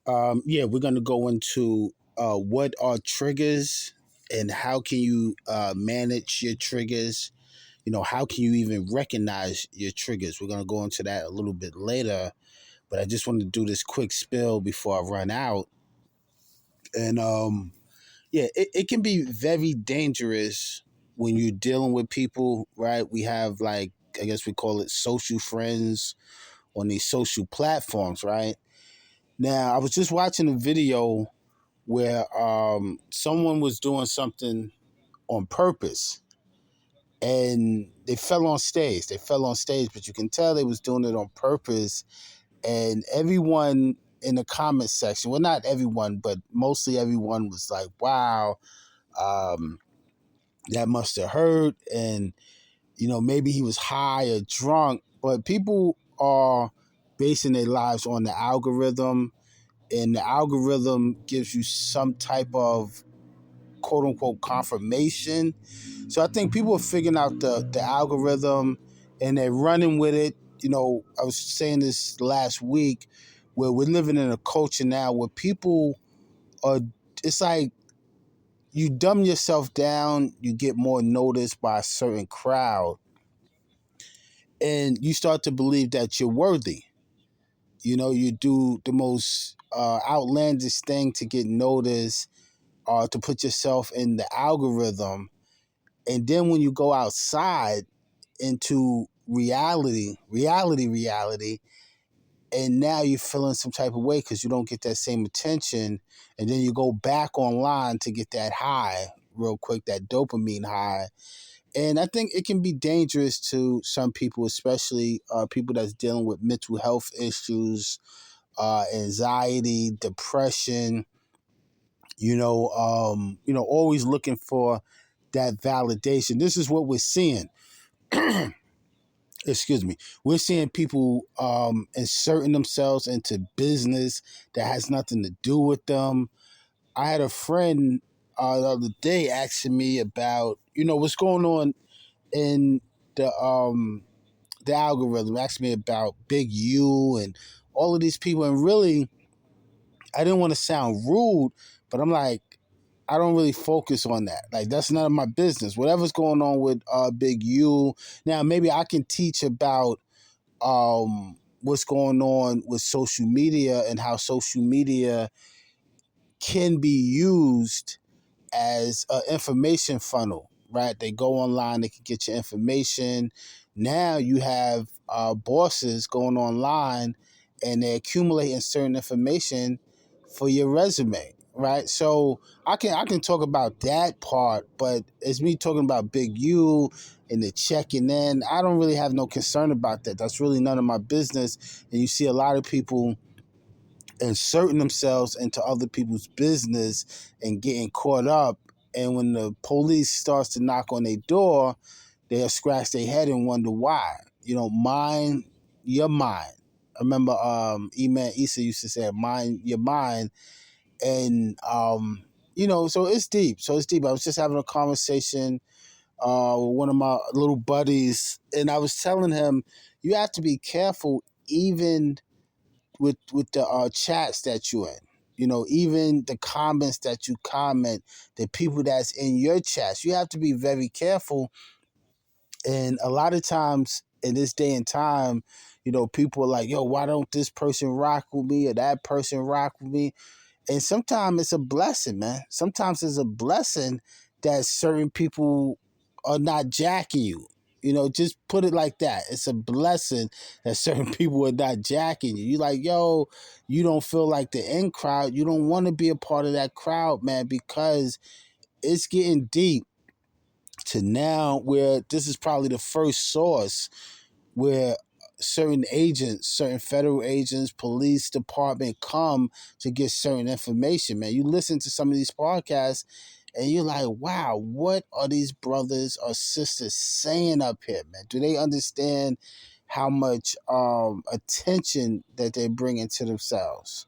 Yeah, we're going to go into what are triggers and how can you manage your triggers. How can you even recognize your triggers? We're going to go into that a little bit later, but I just wanted to do this quick spill before I run out. And yeah, it can be very dangerous when you're dealing with people, right? We have, like, I guess we call it social friends on these social platforms, right? Now, I was just watching a video where someone was doing something on purpose and they fell on stage. They fell on stage, but you can tell they was doing it on purpose. And everyone in the comment section, well, not everyone, but mostly everyone was like, wow, um, that must have hurt. And, maybe he was high or drunk, but people are basing their lives on the algorithm, and the algorithm gives you some type of quote unquote confirmation. So I think people are figuring out the algorithm and they're running with it. I was saying this last week where we're living in a culture now where people are, it's like you dumb yourself down, you get more noticed by a certain crowd, and you start to believe that you're worthy. You do the most outlandish thing to get noticed or to put yourself in the algorithm. And then when you go outside into reality, and now you're feeling some type of way because you don't get that same attention. And then you go back online to get that high real quick, that dopamine high. And I think it can be dangerous to some people, especially people that's dealing with mental health issues, anxiety, depression, always looking for that validation. This is what we're seeing. Excuse me. We're seeing people inserting themselves into business that has nothing to do with them. I had a friend the other day asking me about, what's going on in the algorithm, asking me about Big U and all of these people. And really, I didn't want to sound rude, but I'm like, I don't really focus on that. Like, that's none of my business. Whatever's going on with Big U. Now, maybe I can teach about what's going on with social media and how social media can be used as an information funnel, right? They go online, they can get your information. Now you have bosses going online and they're accumulating certain information for your resume, right? So I can talk about that part, but it's me talking about Big U and the checking in. I don't really have no concern about that. That's really none of my business. And you see a lot of people inserting themselves into other people's business and getting caught up. And when the police starts to knock on their door, they'll scratch their head and wonder why. Mind your mind. I remember Eman Issa used to say, mind your mind. And, so it's deep. I was just having a conversation with one of my little buddies, and I was telling him, you have to be careful even with the chats that you in. Even the comments that you comment, the people that's in your chats, you have to be very careful. And a lot of times in this day and time, people are like, yo, why don't this person rock with me or that person rock with me? And sometimes it's a blessing, man. Sometimes it's a blessing that certain people are not jacking you. Just put it like that. It's a blessing that certain people are not jacking you. You're like, yo, you don't feel like the in crowd. You don't want to be a part of that crowd, man, because it's getting deep to now where this is probably the first source where certain agents, certain federal agents, police department come to get certain information, man. You listen to some of these podcasts and you're like, wow, what are these brothers or sisters saying up here, man? Do they understand how much attention that they're bringing to themselves,